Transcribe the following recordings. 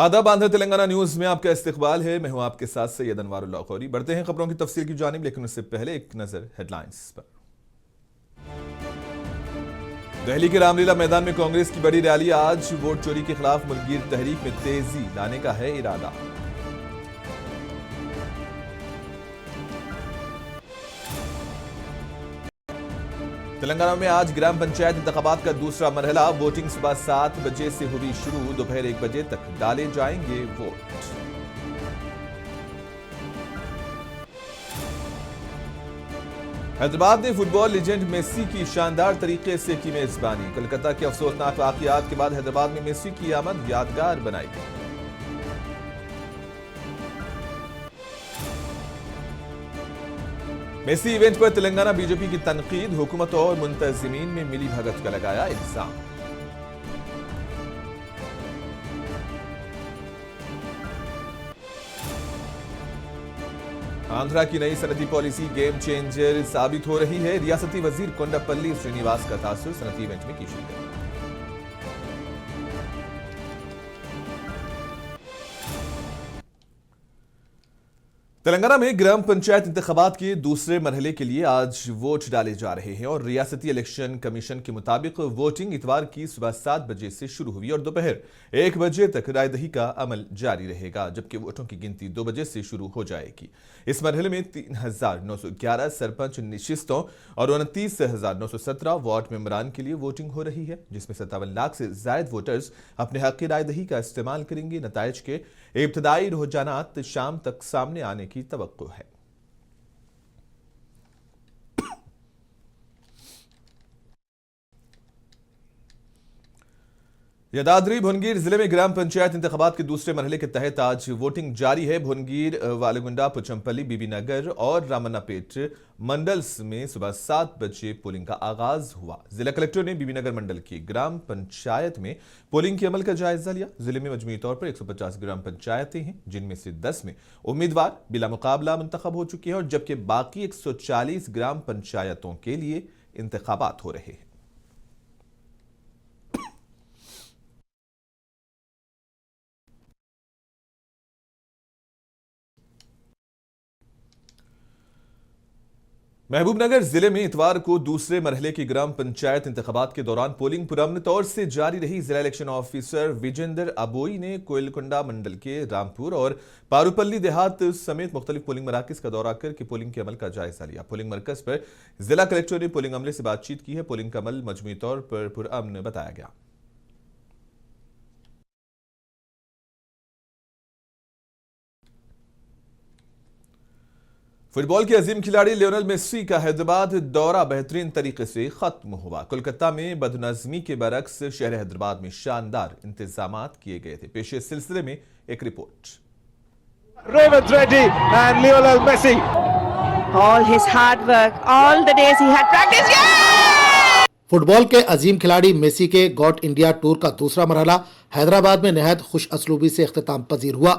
आदाब आंध्र तेलंगाना न्यूज में आपका इस्तकबाल है। मैं हूं आपके साथ सैयद अनवारुल्लाह खौरी। बढ़ते हैं खबरों की तफसील की जानिब, लेकिन उससे पहले एक नजर हेडलाइंस पर। दिल्ली के रामलीला मैदान में कांग्रेस की बड़ी रैली। आज वोट चोरी के खिलाफ मुल्कीर तहरीक में तेजी लाने का है इरादा। तेलंगाना में आज ग्राम पंचायत इंतखाबात का दूसरा मरहला। वोटिंग सुबह 7 बजे से हुई शुरू, दोपहर 1 बजे तक डाले जाएंगे वोट। हैदराबाद ने फुटबॉल लीजेंड मेसी की शानदार तरीके से की मेजबानी। कोलकाता के अफसोसनाक वाकयात के बाद हैदराबाद में मेसी की आमद यादगार बनाई गई। मेसी इवेंट पर तेलंगाना बीजेपी की तनकीद। हुकूमत और मुंतजिमीन में मिली भगत का लगाया इल्जाम। आंध्रा की नई सनती पॉलिसी गेम चेंजर साबित हो रही है। रियासती वजीर कोंडापल्ली श्रीनिवास का तासुर सनती इवेंट में की शिरकत। तेलंगाना में ग्राम पंचायत इंतखाबात के दूसरे मरहले के लिए आज वोट डाले जा रहे हैं और रियासती इलेक्शन कमीशन के मुताबिक वोटिंग इतवार की सुबह 7 बजे से शुरू हुई और दोपहर 1 बजे तक रायदही का अमल जारी रहेगा, जबकि वोटों की गिनती 2 बजे से शुरू हो जाएगी। इस मरहले में 3,911 सरपंच निशिस्तों और 29,917 वार्ड मेंबरान के लिए वोटिंग हो रही है, जिसमें 57 लाख से जायद वोटर्स अपने हक रायदही का इस्तेमाल करेंगे। नताइज के इब्तदाई रुझानात शाम तक सामने आने की तवक्को है। यादाद्री भुवनगिर जिले में ग्राम पंचायत इंतखाबात के दूसरे मरहले के तहत आज वोटिंग जारी है। भुवनगिर, वालगुंडा, पुचमपल्ली, बीबीनगर और रामन्नापेट मंडल्स में सुबह 7 बजे पोलिंग का आगाज हुआ। जिला कलेक्टर ने बीबीनगर मंडल की ग्राम पंचायत में पोलिंग के अमल का जायजा लिया। जिले में मजमूई तौर पर 150 ग्राम पंचायतें हैं, जिनमें से 10 में उम्मीदवार बिला मुकाबला मुंतखब हो चुके हैं और जबकि बाकी 140 ग्राम पंचायतों के लिए इंतखाबात हो रहे हैं। महबूबनगर जिले में इतवार को दूसरे मरहले की ग्राम पंचायत इंतखाबात के दौरान पोलिंग पुरअमन तौर से जारी रही। जिला इलेक्शन ऑफिसर विजेंद्र अबोई ने कोयलकुंडा मंडल के रामपुर और पारूपल्ली देहात समेत मुख्तलिफ पोलिंग मराकज का दौरा करके पोलिंग के अमल का जायजा लिया। पोलिंग मरकज पर जिला कलेक्टर ने पोलिंग अमले से बातचीत की है। पोलिंग का अमल मजमूई तौर पर पुरअमन बताया गया। फुटबॉल के अजीम खिलाड़ी लियोनेल मेसी का हैदराबाद दौरा बेहतरीन तरीके से खत्म हुआ। कोलकाता में बदनज़मी के बरक्स शहर हैदराबाद में शानदार इंतजामात किए गए थे। पेश इस सिलसिले में एक report. Revanth Reddy and Lionel Messi. All his hard work, all the days he had practiced. Yeah! Football के अजीम खिलाड़ी मेसी के गॉट इंडिया टूर का दूसरा मरहला हैदराबाद में नहायत खुश असलूबी से इख्तिताम पजीर हुआ।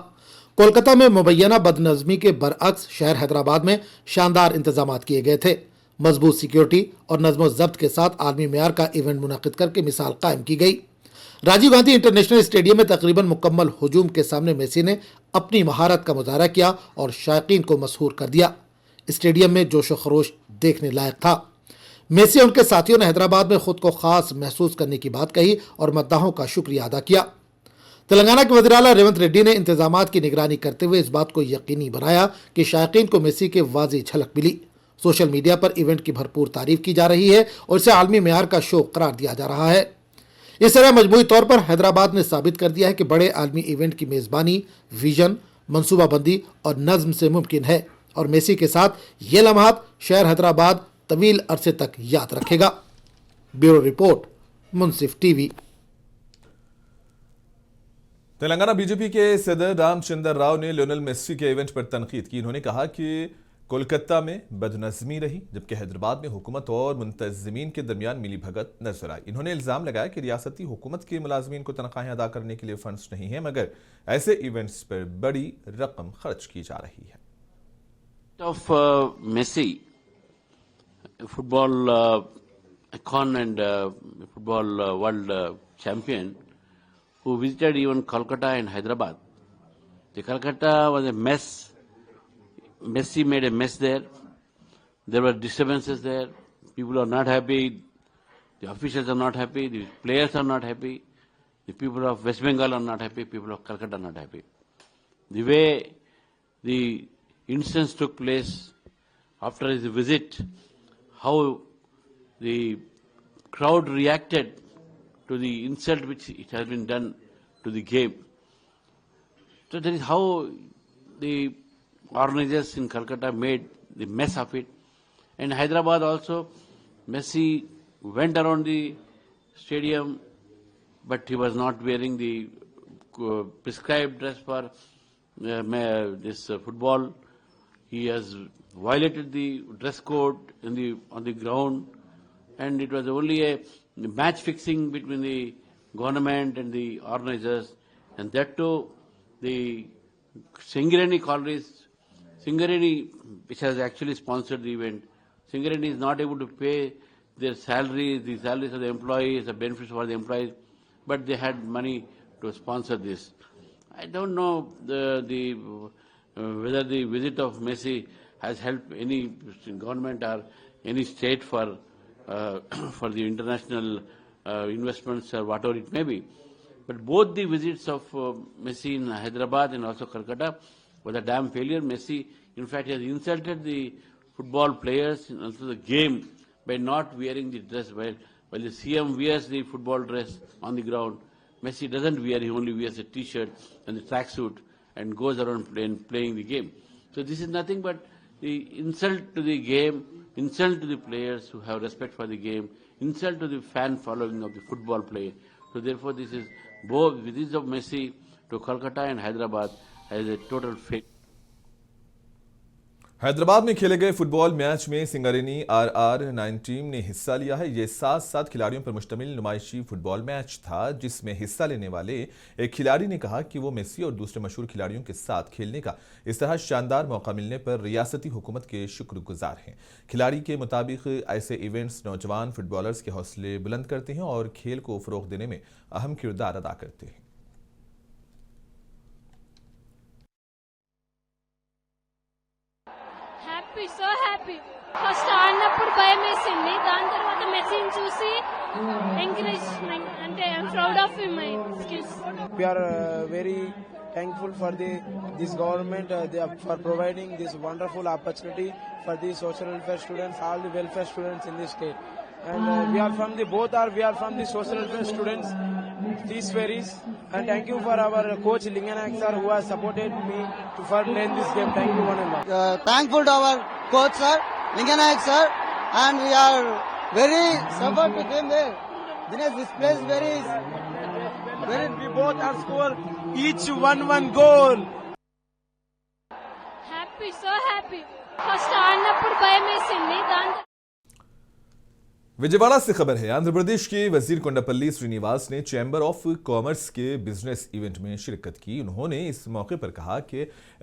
कोलकाता में मुबैना बदनज़मी के बरअक्स शहर हैदराबाद में शानदार इंतजाम किए गए थे। मजबूत सिक्योरिटी और नज़्म ज़ब्त के साथ आलमी मेयार का इवेंट मुनक़िद करके मिसाल कायम की गई। राजीव गांधी इंटरनेशनल स्टेडियम में तकरीबन मुकम्मल हुजूम के सामने मेसी ने अपनी महारत का मुजाहरा किया और शायकीन को मसहूर कर दिया। स्टेडियम में जोश व खरोश देखने लायक था। मेसी और उनके साथियों ने हैदराबाद में खुद को खास महसूस करने की बात कही और मद्दाहों का शुक्रिया अदा किया। तेलंगाना के वज़ीर आला रेवंत रेड्डी ने इंतजामात की निगरानी करते हुए इस बात को यकीनी बनाया कि शायकीन को मेसी के वाज़ी झलक मिली। सोशल मीडिया पर इवेंट की भरपूर तारीफ की जा रही है और इसे आलमी मेयार का शो करार दिया जा रहा है। इस तरह मजमूई तौर पर हैदराबाद ने साबित कर दिया है कि बड़े आलमी इवेंट की मेज़बानी विजन, मनसूबाबंदी और नज़्म से मुमकिन है और मेसी के साथ ये लम्हात शहर हैदराबाद तवील अरसे तक याद रखेगा। ब्यूरो रिपोर्ट, मुंसिफ टीवी। तेलंगाना बीजेपी के सदर रामचंद्र राव ने लियोनेल मेसी के इवेंट पर तनकीद की। इन्होंने कहा कि कोलकाता में बदनज़मी रही, जबकि हैदराबाद में हुकूमत और मुंतज़मीन के दरमियान मिली भगत नजर आई। इन्होंने इल्ज़ाम लगाया कि रियासती हुकूमत के मुलाजमीन को तनख्वाहें अदा करने के लिए फंड्स नहीं है, मगर ऐसे इवेंट्स पर बड़ी रकम खर्च की जा रही है। Of Messi, football icon and football world champion, who visited even Kolkata and Hyderabad. The Calcutta was a mess. Messi made a mess there. There were disturbances there. People are not happy. The officials are not happy. The players are not happy. The people of West Bengal are not happy. People of Calcutta are not happy. The way the incidents took place after his visit, how the crowd reacted to the insult which it has been done to the game. So that is how the organizers in Calcutta made the mess of it. And Hyderabad also, Messi went around the stadium, but he was not wearing the prescribed dress for this football. He has violated the dress code on the ground, and it was only a match fixing between the government and the organizers, and that too the Singareni College, Singareni, which has actually sponsored the event, Singareni is not able to pay their salaries, the salaries of the employees, the benefits for the employees, but they had money to sponsor this. I don't know whether the visit of Messi has helped any government or any state for for the international investments or whatever it may be. But both the visits of Messi in Hyderabad and also Calcutta was a damn failure. Messi, in fact, has insulted the football players and also the game by not wearing the dress. While the CM wears the football dress on the ground, Messi doesn't wear. He only wears a T-shirt and the tracksuit and goes around playing the game. So this is nothing but the insult to the game, insult to the players who have respect for the game, insult to the fan following of the football play. So therefore, this is both visits of Messi to Kolkata and Hyderabad as a total failure. Hyderabad में खेले गए football match में Singareni RR9 team ने हिस्सा लिया है। ये 7 खिलाड़ियों पर मुश्तमिल नुमाइशी फुटबॉल मैच था, जिसमें हिस्सा लेने वाले एक खिलाड़ी ने कहा कि वो मेसी और दूसरे मशहूर खिलाड़ियों के साथ खेलने का इस तरह शानदार मौका मिलने पर रियासती हुकूमत के शुक्रगुजार हैं। खिलाड़ी के मुताबिक ऐसे इवेंट्स नौजवान फुटबॉलर्स के हौसले बुलंद करते हैं और खेल को फ़रोग़ देने में अहम किरदार अदा करते हैं। So happy. First ఆడినప్పుడు భయం వేసింది, దాని తర్వాత మెస్సీని చూసి ఎంకరేజ్మెంట్ అంటే I'm proud of my skills. We are very thankful for this government for providing this wonderful opportunity for the social welfare students, all the welfare students in this state. And we are from the social welfare students, these ferries. And thank you for our coach Linganak sir, who has supported me for playing this game. Thank you one and all. Thankful to our coach sir, Linganak sir, and we are very support to them there. Dinesh, this place very. We both are score each one goal. Happy, so happy. First ఆడినప్పుడు భయం వేసింది, దాని विजयवाड़ा से खबर है। आंध्र प्रदेश के वजीर कोंडापल्ली श्रीनिवास ने चैम्बर ऑफ कॉमर्स के बिजनेस इवेंट में शिरकत की। उन्होंने इस मौके पर कहा कि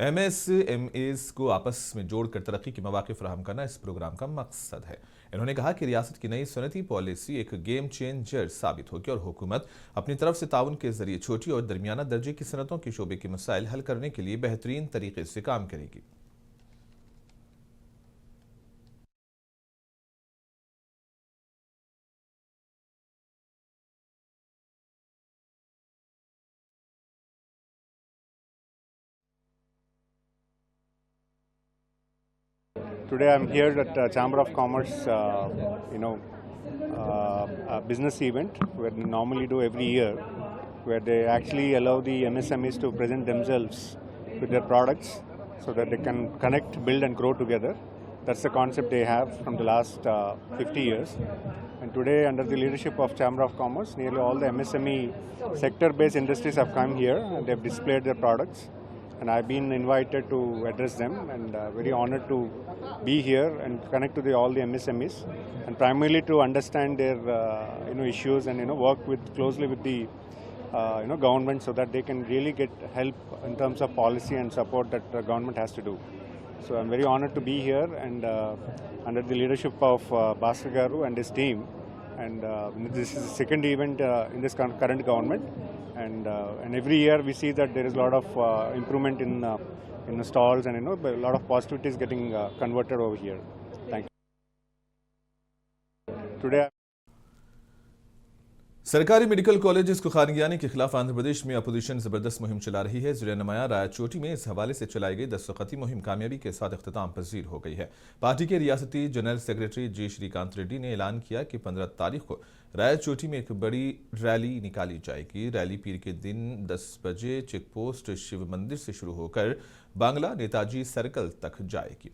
MSMEs को आपस में जोड़कर तरक्की के मौके फराहम करना इस प्रोग्राम का मकसद है। इन्होंने कहा कि रियासत की नई सनती पॉलिसी एक गेम चेंजर साबित होगी और हुकूमत अपनी तरफ से ताउन के जरिए छोटी और दरमियाना दर्जे की सनतों के शोबे के मसाइल हल करने के लिए बेहतरीन तरीके से काम करेगी। Today I'm here at Chamber of Commerce, a business event where they normally do every year, where they actually allow the MSMEs to present themselves with their products so that they can connect, build and grow together. That's the concept they have from the last 50 years. And today, under the leadership of Chamber of Commerce, nearly all the MSME sector-based industries have come here and they've displayed their products. And I've been invited to address them, and very honored to be here and connect to all the MSMEs, and primarily to understand their issues and work closely with the government so that they can really get help in terms of policy and support that the government has to do. So I'm very honored to be here, and under the leadership of Bhaskar Garu and his team. And this is the second event in this current government, and every year we see that there is a lot of improvement in the stalls, and a lot of positivity is getting converted over here. Thank you. Today सरकारी medical college को खानगियानी के खिलाफ आंध्र प्रदेश में opposition जबरदस्त मुहिम चला रही है। जिले नुमाया रायचोटी में इस हवाले से चलाई गई दस्तखती मुहिम कामयाबी के साथ इख्तिताम पजीर हो गई है। पार्टी के रियासती जनरल सेक्रेटरी जी श्रीकांत रेड्डी ने ऐलान किया कि 15 तारीख को रायचोटी में एक बड़ी रैली निकाली जाएगी। रैली पीर के दिन 10 बजे चेक पोस्ट शिव मंदिर से शुरू होकर बांग्ला नेताजी सर्कल तक जाएगी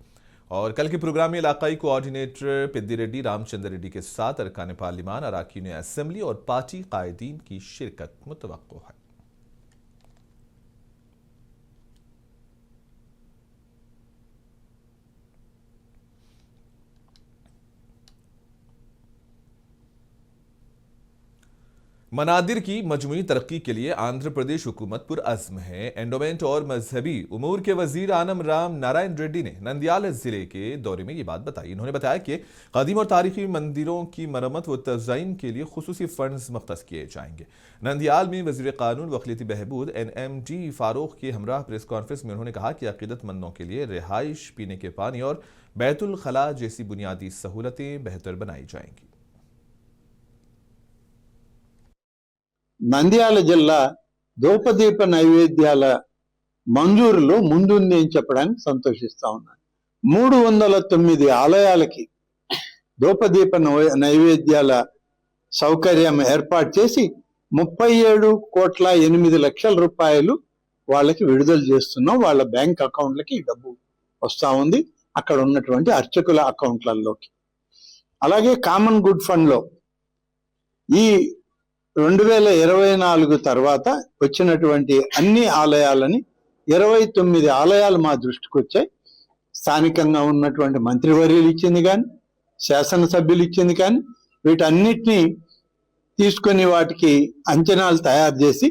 और कल के प्रोग्राम में इलाकाई कोऑर्डिनेटर पिद्दी रेड्डी रामचंद्र रेड्डी के साथ अरकान पार्लिमान, अरकान असेंबली और पार्टी कायदीन की शिरकत मुतवक्को है। मनादिर की मजमूई तरक्की के लिए आंध्र प्रदेश हुकूमत पुरअज़्म है। एंडोमेंट और मजहबी उमूर के वजीर आनम राम नारायण रेड्डी ने नंदयाल जिले के दौरे में ये बात बताई। इन्होंने बताया कि कदीम और तारीखी मंदिरों की मरम्मत व तज़यीन के लिए खुसूसी फंड्स मुख्तस किए जाएंगे। नंदयाल में वजीर कानून व अक़लियती बहबूद NMD फारूक के हमरा प्रेस कॉन्फ्रेंस में उन्होंने कहा कि अक़ीदतमंदों के लिए रिहाइश, पीने के पानी और बैतुल खला जैसी बुनियादी सहूलतें बेहतर बनाई जाएंगी। నంద్యాల జిల్లా ధూపదీప నైవేద్యాల మంజూరులో ముందుంది అని చెప్పడానికి సంతోషిస్తా ఉన్నాను. 309 ఆలయాలకి ధూపదీప నైవేద్యాల సౌకర్యం ఏర్పాటు చేసి 37,08,00,000 రూపాయలు వాళ్ళకి విడుదల చేస్తున్నాం. వాళ్ళ బ్యాంక్ అకౌంట్లకి ఈ డబ్బు వస్తా ఉంది, అక్కడ ఉన్నటువంటి అర్చకుల అకౌంట్లలోకి. అలాగే కామన్ గుడ్ ఫండ్ లో ఈ 2024 తర్వాత వచ్చినటువంటి అన్ని ఆలయాలని 29 ఆలయాలు మా దృష్టికి వచ్చాయి. స్థానికంగా ఉన్నటువంటి మంత్రివర్యులు ఇచ్చింది కానీ, శాసనసభ్యులు ఇచ్చింది కానీ, వీటన్నిటినీ తీసుకొని వాటికి అంచనాలు తయారు చేసి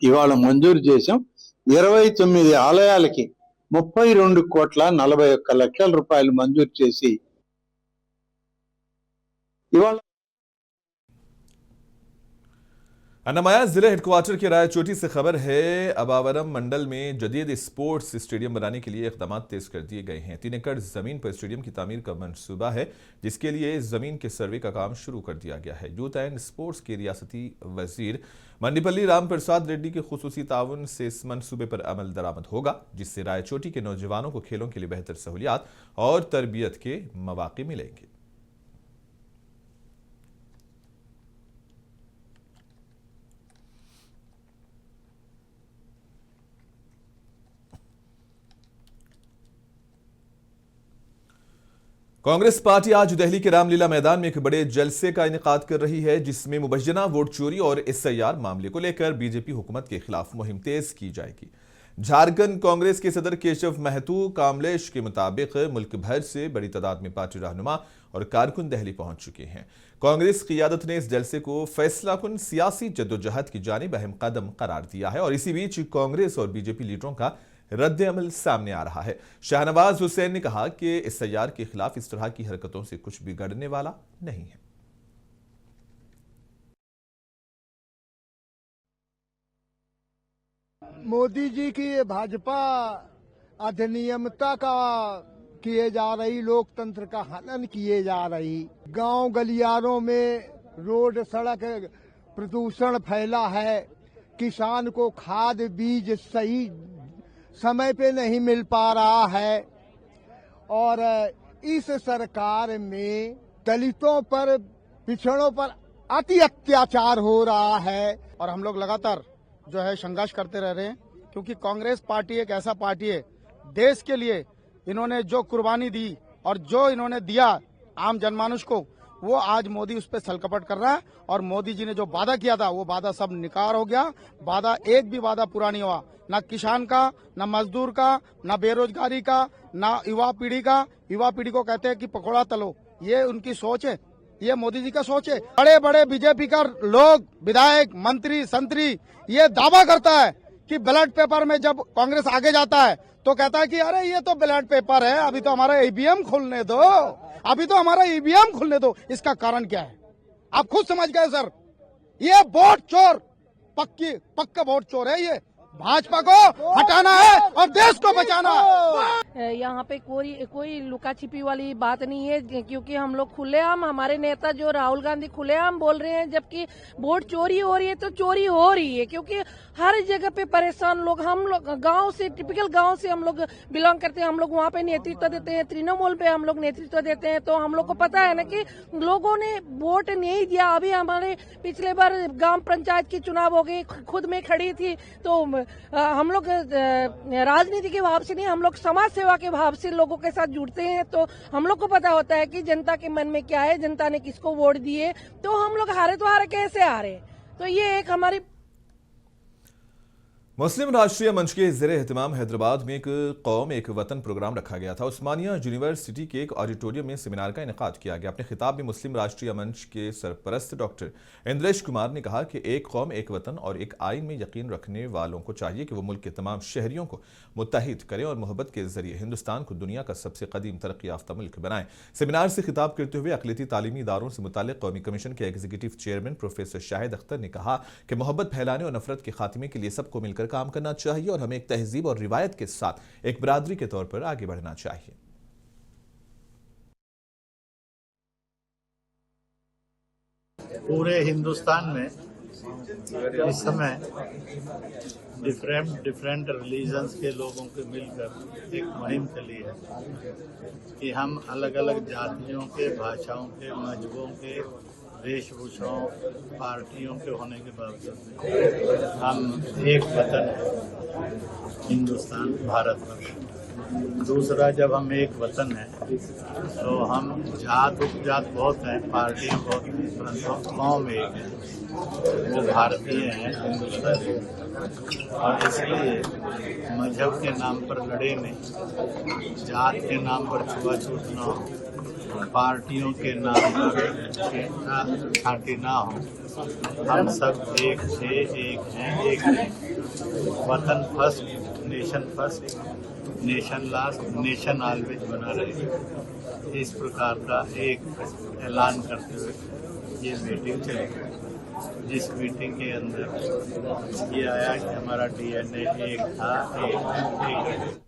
ఇవాళ మంజూరు చేశాం. 29 ఆలయాలకి 32,41,00,000 రూపాయలు మంజూరు చేసి ఇవాళ अन्नामया जिले हेडक्वार्टर के रायचोटी से खबर है। अबावरम मंडल में जदीद स्पोर्ट्स स्टेडियम बनाने के लिए इक़दाम तेज कर दिए गए हैं। 3 एकड़ जमीन पर स्टेडियम की तामीर का मंसूबा है, जिसके लिए जमीन के सर्वे का काम शुरू कर दिया गया है। यूथ एंड स्पोर्ट्स के रियासती वजीर मंडीपल्ली राम प्रसाद रेड्डी के खुसूसी ताउन से इस मंसूबे पर अमल दरामद होगा, जिससे रायचोटी के नौजवानों को खेलों के लिए बेहतर सहूलियात और तरबियत के मौके मिलेंगे। कांग्रेस पार्टी आज दिल्ली के रामलीला मैदान में एक बड़े जलसे का इनेकाद कर रही है, जिसमें मुबैना वोट चोरी और SIR मामले को लेकर बीजेपी हुकूमत के खिलाफ मुहिम तेज की जाएगी। झारखंड कांग्रेस के सदर केशव महतो कामलेश के मुताबिक मुल्क भर से बड़ी तादाद में पार्टी रहनुमा और कारकुन दिल्ली पहुंच चुके हैं। कांग्रेस क़ियादत ने इस जलसे को फैसलाकुन सियासी जद्दोजहद की जानिब अहम कदम करार दिया है और इसी बीच कांग्रेस और बीजेपी लीडरों का रद्द अमल सामने आ रहा है। शाहनवाज हुसैन ने कहा कि SIR के खिलाफ इस तरह की हरकतों से कुछ बिगड़ने वाला नहीं है। मोदी जी की भाजपा अधिनियमता का किए जा रही, लोकतंत्र का हनन किए जा रही, गांव गलियारों में रोड सड़क प्रदूषण फैला है, किसान को खाद बीज सही समय पे नहीं मिल पा रहा है और इस सरकार में दलितों पर, पिछड़ों पर अति अत्याचार हो रहा है और हम लोग लगातार जो है संघर्ष करते रह रहे हैं, क्योंकि कांग्रेस पार्टी एक ऐसा पार्टी है, देश के लिए इन्होंने जो कुर्बानी दी और जो इन्होंने दिया आम जनमानुष को, वो आज मोदी उस पर छलकपट कर रहा है और मोदी जी ने जो वादा किया था वो वादा सब निकार हो गया। वादा एक भी वादा पूरा नहीं हुआ, ना किसान का, ना मजदूर का, ना बेरोजगारी का, ना युवा पीढ़ी का। युवा पीढ़ी को कहते हैं कि पकौड़ा तलो, ये उनकी सोच है, ये मोदी जी का सोच है। बड़े बड़े बीजेपी का लोग, विधायक, मंत्री, संतरी ये दावा करता है कि बैलेट पेपर में जब कांग्रेस आगे जाता है तो कहता है कि अरे ये तो बैलेट पेपर है, अभी तो हमारा EVM खोलने दो, अभी तो हमारा EVM खोलने दो। इसका कारण क्या है आप खुद समझ गए सर, ये वोट चोर पक्का वोट चोर है ये। भाजपा को हटाना है और देश को बचाना है। यहाँ पे कोई लुका छिपी वाली बात नहीं है, क्योंकि हम लोग खुलेआम, हमारे नेता जो राहुल गांधी खुलेआम बोल रहे हैं, जबकि वोट चोरी हो रही है तो चोरी हो रही है, क्योंकि हर जगह पे परेशान लोग, हम लोग गांव से, टिपिकल गांव से हम लोग बिलोंग करते हैं, हम लोग वहाँ पे नेतृत्व देते हैं, तृणमूल पे हम लोग नेतृत्व देते हैं, तो हम लोग को पता है ना कि लोगों ने वोट नहीं दिया। अभी हमारे पिछले बार ग्राम पंचायत की चुनाव हो गई, खुद में खड़ी थी, तो हम लोग राजनीति के भाव से नहीं, हम लोग समाज सेवा के भाव से लोगों के साथ जुड़ते हैं, तो हम लोग को पता होता है कि जनता के मन में क्या है, जनता ने किसको वोट दिए, तो हम लोग हारे तो हारे, कैसे हारे। तो ये एक हमारी मुस्लिम राष्ट्रीय मंच के ज़ेरे एहतमाम हैदराबाद में एक कौम एक वतन प्रोग्राम रखा गया था। उस्मानिया यूनिवर्सिटी के एक ऑडिटोरियम में सेमिनार का इनेकाद किया गया। अपने खिताब में मुस्लिम राष्ट्रीय मंच के सरपरस्त डॉक्टर इंद्रेश कुमार ने कहा कि एक कौम एक वतन और एक आइन में यकीन रखने वालों को चाहिए कि वो मुल्क के तमाम शहरियों को मुत्तहिद करें और मोहब्बत के जरिए हिंदुस्तान को दुनिया का सबसे कदीम तरक्की याफ्ता मुल्क बनाएं। सेमिनार से खिताब करते हुए अक़लियती तालीमी इदारों से मुताल्लिक़ कौमी कमीशन के executive chairman professor Shahid Akhtar ने कहा कि मोहब्बत फैलाने और नफरत के खात्मे के लिए सबको मिलकर काम करना चाहिए और हमें एक तहजीब और रिवायत के साथ एक बरादरी के तौर पर आगे बढ़ना चाहिए। पूरे हिंदुस्तान में इस समय डिफरेंट रिलीजन्स के लोगों के मिलकर एक मुहिम चली है कि हम अलग अलग जातियों के, भाषाओं के, मजहबों के, वेशभूषाओं, पार्टियों के होने के बावजूद हम एक वतन है, हिंदुस्तान, भारतवर्ष। दूसरा, जब हम एक वतन है तो हम जात उपजात बहुत हैं, पार्टियां बहुत हैं, परंतु कौम एक है, वो भारतीय हैं, हिंदुस्तानी हैं। और इसलिए मजहब के नाम पर लड़े नहीं, जात के नाम पर छुआछूत न हो, पार्टियों के नाम पर छांटी ना हो, हम सब एक थे, एक हैं, एक हैं। वतन first, nation first, nation last, nation always बना रहे। इस प्रकार का एक ऐलान करते हुए ये मीटिंग चली, जिस मीटिंग के अंदर ये आया कि हमारा डीएनए एक था, एक।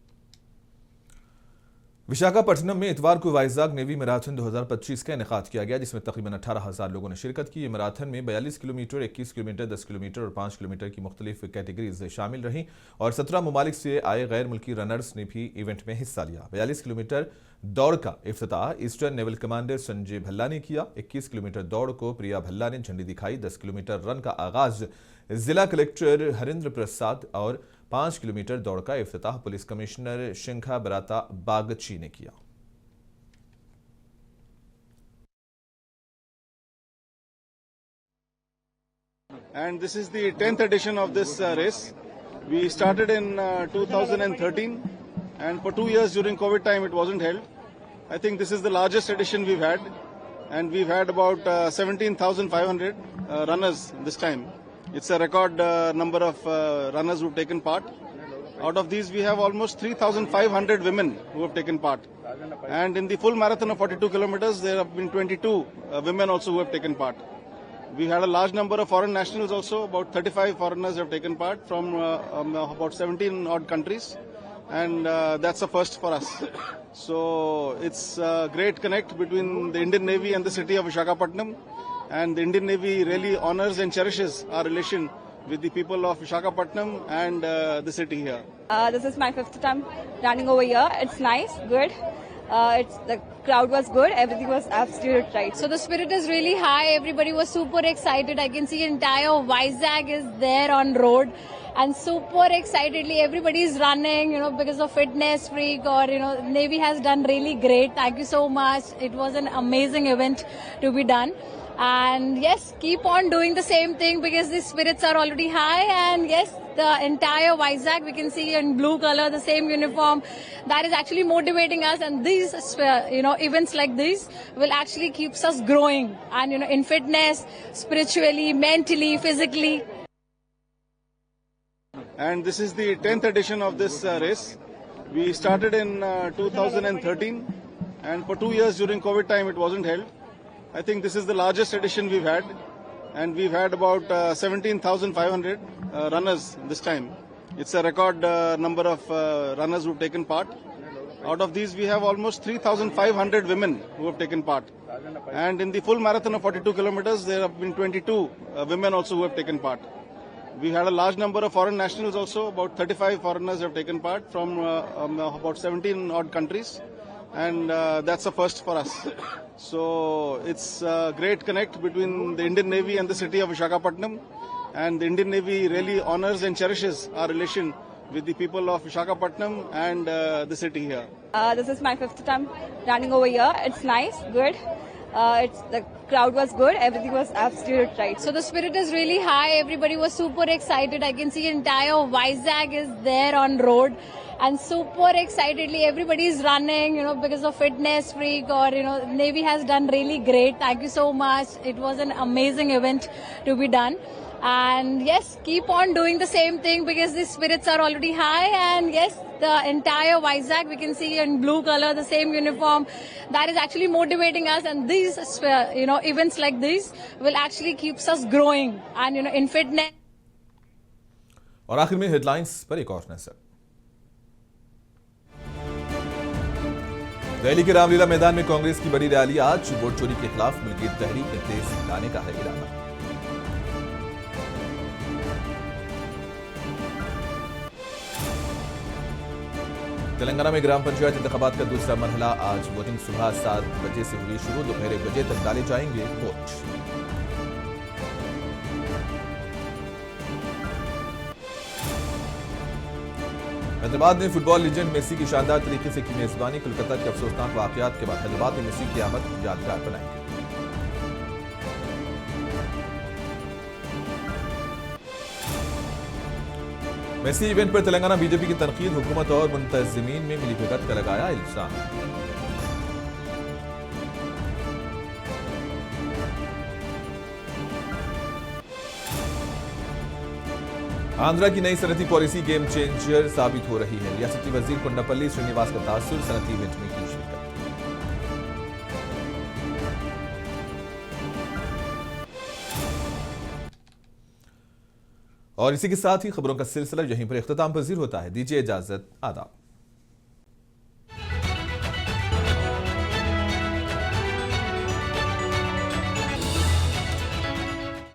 विशाखापट्टनम में इतवार को वाइजाग नेवी मैराथन 2025 का इनेकाद किया गया, जिसमें तकरीबन 18,000 लोगों ने शिरकत की। ये मैराथन में 42 किलोमीटर, 21 किलोमीटर, 10 किलोमीटर और 5 किलोमीटर की मुख्तलिफ कैटेगरीज शामिल रहीं और 17 ममालिक से आए गैर मुल्की रनर्स ने भी इवेंट में हिस्सा लिया। 42 किलोमीटर दौड़ का इफ्तिताह eastern naval commander Sanjay Bhalla ने किया। 21 किलोमीटर दौड़ को प्रिया भल्ला ने झंडी दिखाई। 10 किलोमीटर रन का आगाज जिला कलेक्टर हरिंद्र प्रसाद और 5 किलोमीटर दौड़ का इफ्तिताह पुलिस कमिश्नर शिंखा बराता बागची ने किया। And this is the 10th edition of this race. We started in 2013 and for 2 years during COVID time it wasn't held. I think this is the largest edition we've had, and we've had about 17,500 runners this time. It's a record number of runners who've taken part. Out of these, we have almost 3,500 women who have taken part. And in the full marathon of 42 kilometers, there have been 22 women also who have taken part. We had a large number of foreign nationals also. About 35 foreigners have taken part from about 17 odd countries. And that's a first for us. So it's a great connect between the Indian Navy and the city of Visakhapatnam. And the Indian Navy really honors and cherishes our relation with the people of Visakhapatnam and the city here. This is my 5th time running over here. It's nice, good. The crowd was good. Everything was absolutely right. So the spirit is really high. Everybody was super excited. I can see entire Vizag is there on road. And super excitedly, everybody is running, because of fitness freak or, Navy has done really great. Thank you so much. It was an amazing event to be done. And yes, keep on doing the same thing because the spirits are already high. And yes, the entire Vizag we can see in blue color, the same uniform. That is actually motivating us. And these, events like this will actually keeps us growing. And, in fitness, spiritually, mentally, physically. And this is the 10th edition of this race. We started in 2013 and for 2 years during COVID time it wasn't held. I think this is the largest edition we've had, and we've had about 17,500 runners this time. It's a record number of runners who've taken part. Out of these, we have almost 3,500 women who have taken part. And in the full marathon of 42 kilometers, there have been 22 women also who have taken part. We had a large number of foreign nationals also. About 35 foreigners have taken part from about 17 odd countries. And that's a first for us. So it's a great connect between the Indian Navy and the city of Visakhapatnam. And the Indian Navy really honors and cherishes our relation with the people of Visakhapatnam and the city here. This is my 5th time running over here. It's nice, good. The crowd was good. Everything was absolutely right. So the spirit is really high. Everybody was super excited. I can see entire Vizag is there on road. And super excitedly, everybody is running, because of fitness freak or, Navy has done really great. Thank you so much. It was an amazing event to be done. And yes, keep on doing the same thing because the spirits are already high. And yes, the entire Vizag, we can see in blue color, the same uniform. That is actually motivating us. And these, events like this will actually keeps us growing and, in fitness. और आखिर में headlines पर एक और नजर। दिल्ली के रामलीला मैदान में कांग्रेस की बड़ी रैली आज। वोट चोरी के खिलाफ मिलकर तहरीक में तेजी लाने का है इरादा। तेलंगाना में ग्राम पंचायत इंतखाबात का दूसरा मरहला आज। वोटिंग सुबह 7 बजे से हुई शुरू। दोपहर 1 बजे तक डाले जाएंगे वोट। हैदराबाद में फुटबॉल लीजेंड मेसी की शानदार तरीके से की मेजबानी। कोलकाता के अफसोसनाक वाकयात के बाद हैदराबाद में मेसी की आमद यादगार बनाएंगे। मेसी इवेंट पर तेलंगाना बीजेपी की तनकीद। हुकूमत और मुंतजिमीन में मिलीभगत का लगाया इल्जाम। आंध्रा की नई सनती पॉलिसी गेम चेंजर साबित हो रही है। रियासती वजीर कोंडापल्ली श्रीनिवास का तासुर सनती इवेंट में की शिरकत। और इसी के साथ ही खबरों का सिलसिला यहीं पर इख्तिताम पजीर होता है। दीजिए इजाजत, आदाब।